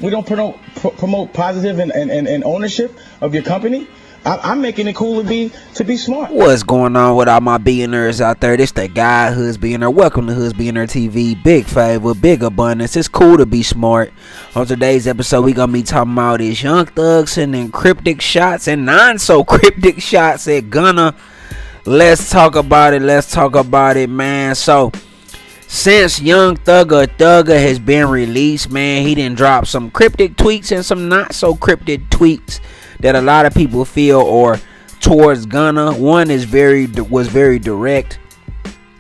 We don't promote positive and ownership of your company. I'm making it cool to be smart. What's going on with all my billionaires out there? This the guy Hoods Billionaire. Welcome to Hoods Billionaire TV. Big favor, big abundance. It's cool to be smart. On today's episode, we gonna be talking about these Young Thug sending cryptic shots and non so cryptic shots at Gunna. Let's talk about it, man. So since Young Thugger has been released, man, he done dropped some cryptic tweets and some not so cryptic tweets that a lot of people feel or towards Gunna. One was very direct,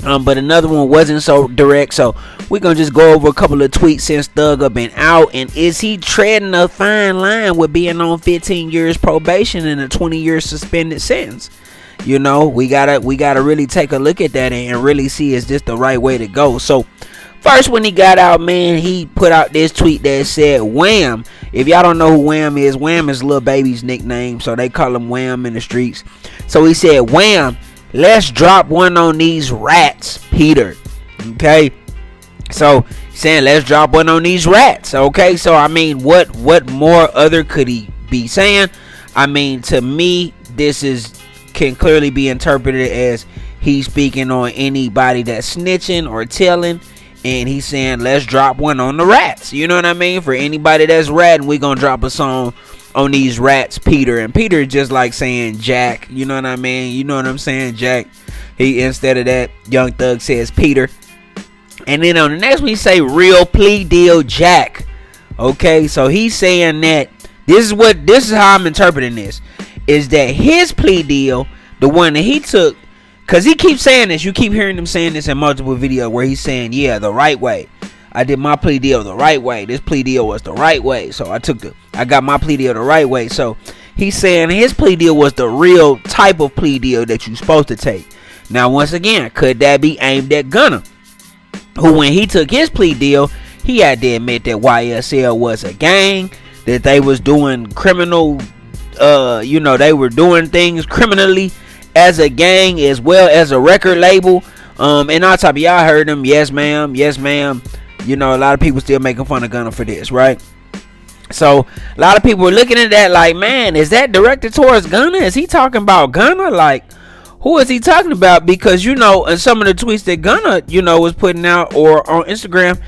but another one wasn't so direct. So we're gonna just go over a couple of tweets since Thugger been out, and is he treading a fine line with being on 15 years probation and a 20-year suspended sentence? You know, we gotta really take a look at that and really see, is this the right way to go? So first, when he got out, man, he put out this tweet that said, Wham. If y'all don't know who Wham is Lil Baby's nickname, so they call him Wham in the streets. So he said, Wham, let's drop one on these rats, Peter. Okay, so he's saying let's drop one on these rats. Okay, so I mean, what more other could he be saying? I mean, to me, this can clearly be interpreted as he's speaking on anybody that's snitching or telling. And he's saying, let's drop one on the rats. You know what I mean? For anybody that's ratting, we gonna drop a song on these rats, Peter. And Peter is just like saying Jack. You know what I mean? You know what I'm saying? Jack. He, instead of that, Young Thug says Peter. And then on the next one, he say real plea deal Jack. Okay, so he's saying that this is how I'm interpreting this. Is that his plea deal, the one that he took, because he keeps saying this. You keep hearing him saying this in multiple videos where he's saying, yeah, the right way. I did my plea deal the right way. This plea deal was the right way. So I got my plea deal the right way. So he's saying his plea deal was the real type of plea deal that you're supposed to take. Now, once again, could that be aimed at Gunna? Who, when he took his plea deal, he had to admit that YSL was a gang, that they was doing criminal, they were doing things criminally as a gang as well as a record label. And on top of y'all heard them, yes ma'am. You know, a lot of people still making fun of Gunna for this, right? So a lot of people were looking at that like, man, is that directed towards Gunna? Is he talking about Gunna? Like, who is he talking about? Because, you know, in some of the tweets that Gunna, you know, was putting out or on Instagram,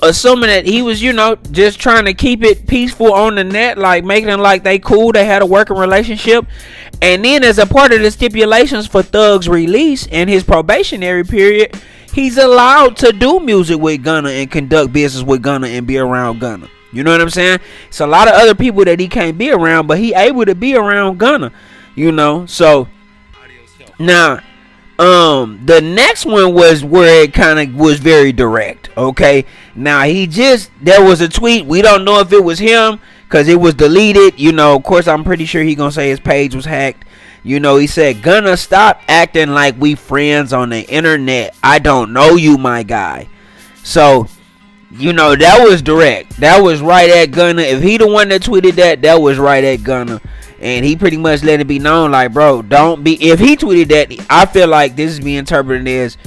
assuming that he was, you know, just trying to keep it peaceful on the net, like making it like they cool, they had a working relationship. And then as a part of the stipulations for Thug's release and his probationary period, he's allowed to do music with Gunna and conduct business with Gunna and be around Gunna. You know what I'm saying? It's a lot of other people that he can't be around, but he able to be around Gunna, you know. So now the next one was where it kind of was very direct. Okay, now there was a tweet, we don't know if it was him because it was deleted. You know, of course, I'm pretty sure he gonna say his page was hacked. You know, he said, Gunna, stop acting like we friends on the internet. I don't know you, my guy. So, you know, that was direct. That was right at Gunna. If he the one that tweeted that was right at Gunna. And he pretty much let it be known, like, bro, don't be. If he tweeted that, I feel like this is being interpreted as,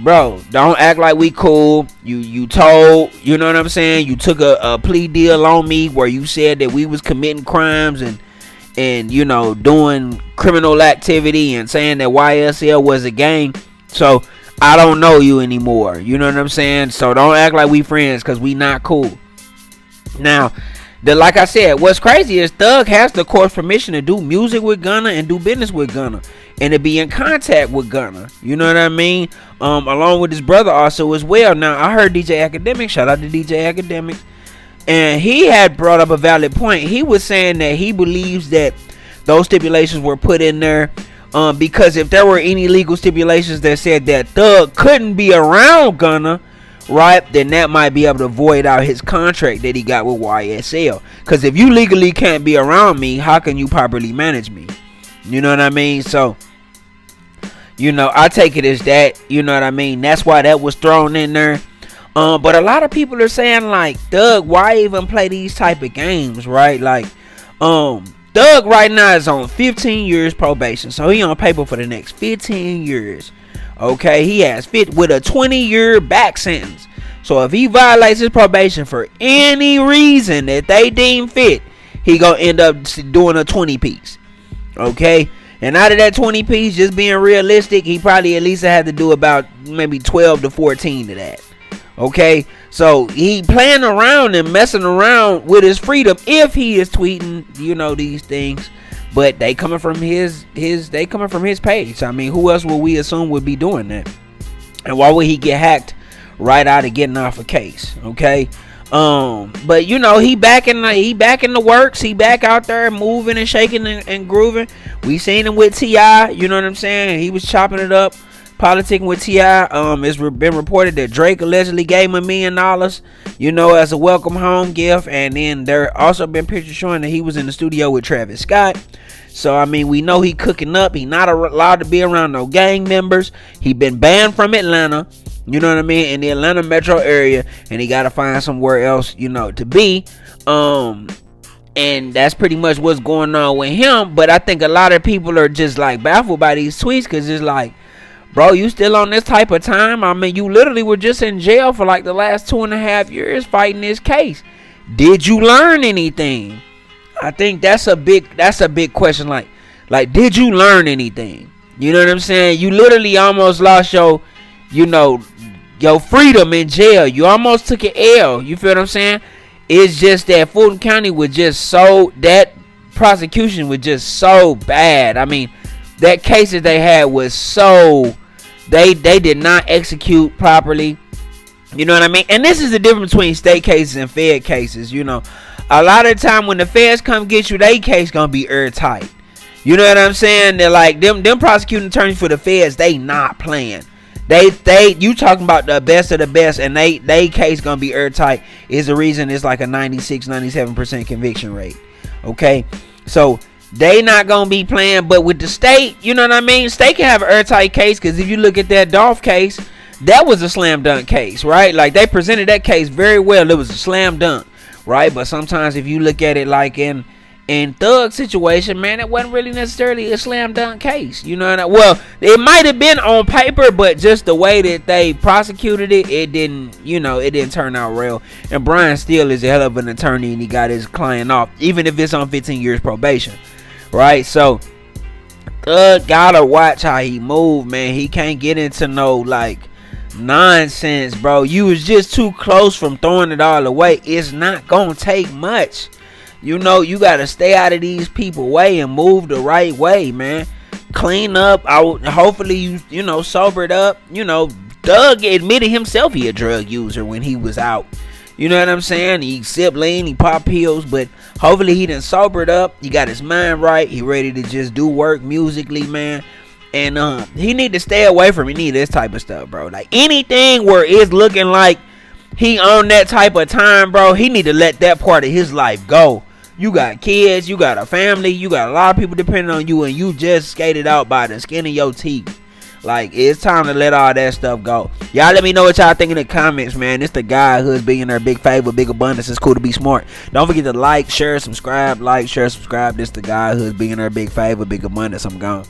bro, don't act like we cool. You told, you know what I'm saying? You took a plea deal on me where you said that we was committing crimes and you know, doing criminal activity and saying that YSL was a gang. So I don't know you anymore. You know what I'm saying? So don't act like we friends, because we not cool. Now, like I said, what's crazy is Thug has the court's permission to do music with Gunna and do business with Gunna and to be in contact with Gunna. You know what I mean? Along with his brother also as well. Now, I heard DJ Academic, shout out to DJ Academic, and he had brought up a valid point. He was saying that he believes that those stipulations were put in there because if there were any legal stipulations that said that Thug couldn't be around Gunna, right, then that might be able to void out his contract that he got with YSL. Because if you legally can't be around me, how can you properly manage me? You know what I mean? So, you know, I take it as that. You know what I mean? That's why that was thrown in there. But a lot of people are saying, like, Thug, why even play these type of games, right? Like, Thug right now is on 15 years probation. So he on paper for the next 15 years. Okay, he has fit with a 20-year back sentence. So if he violates his probation for any reason that they deem fit, he gonna end up doing a 20 piece. Okay? And out of that 20 piece, just being realistic, he probably at least had to do about maybe 12 to 14 of that. Okay? So he playing around and messing around with his freedom if he is tweeting, these things. But they coming from his page. I mean, who else would we assume would be doing that? And why would he get hacked right out of getting off a case? Okay. But he back in the works. He back out there moving and shaking and grooving. We seen him with T.I. You know what I'm saying? He was chopping it up, politicking with T.I. It's been reported that Drake allegedly gave him $1 million, as a welcome home gift. And then there also been pictures showing that he was in the studio with Travis Scott. So, I mean, we know he cooking up. He not allowed to be around no gang members. He been banned from Atlanta, you know what I mean, in the Atlanta metro area. And he got to find somewhere else, to be. And that's pretty much what's going on with him. But I think a lot of people are just, baffled by these tweets. Because it's bro, you still on this type of time? I mean, you literally were just in jail for, the last 2.5 years fighting this case. Did you learn anything? I think that's a big question. Like, did you learn anything? You know what I'm saying? You literally almost lost your freedom in jail. You almost took an L. You feel what I'm saying? It's just that Fulton County was just that prosecution was just so bad. I mean, that case that they had was they did not execute properly. You know what I mean? And this is the difference between state cases and fed cases, A lot of the time when the feds come get you, they case gonna be airtight. You know what I'm saying? They're like them prosecuting attorneys for the feds, they not playing. You talking about the best of the best, and they case gonna be airtight. Is the reason it's like a 96-97% conviction rate. Okay, so they not gonna be playing. But with the state, you know what I mean? State can have an airtight case, because if you look at that Dolph case, that was a slam dunk case, right? Like, they presented that case very well. It was a slam dunk. Right, but sometimes if you look at it like in Thug situation, man, it wasn't really necessarily a slam dunk case. Well, it might have been on paper, but just the way that they prosecuted it, it didn't turn out real. And Brian Steele is a hell of an attorney, and he got his client off, even if it's on 15 years probation. Right, so Thug gotta watch how he move, man. He can't get into no nonsense, bro. You was just too close from throwing it all away. It's not gonna take much. You gotta stay out of these people's way and move the right way, man. Clean up. Hopefully you sobered up. Doug admitted himself he a drug user when he was out. You know what I'm saying? He sipped lean, he popped pills, but hopefully he done sobered up. He got his mind right. He ready to just do work musically, man. And he need to stay away from any of this type of stuff, bro. Like, anything where it's looking like he on that type of time, bro, he need to let that part of his life go. You got kids, you got a family, you got a lot of people depending on you, and you just skated out by the skin of your teeth. Like, it's time to let all that stuff go. Y'all let me know what y'all think in the comments, man. It's the guy who's being their big favor, big abundance. It's cool to be smart. Don't forget to like, share, subscribe. Like, share, subscribe. This the guy who's being their big favor, big abundance. I'm gone.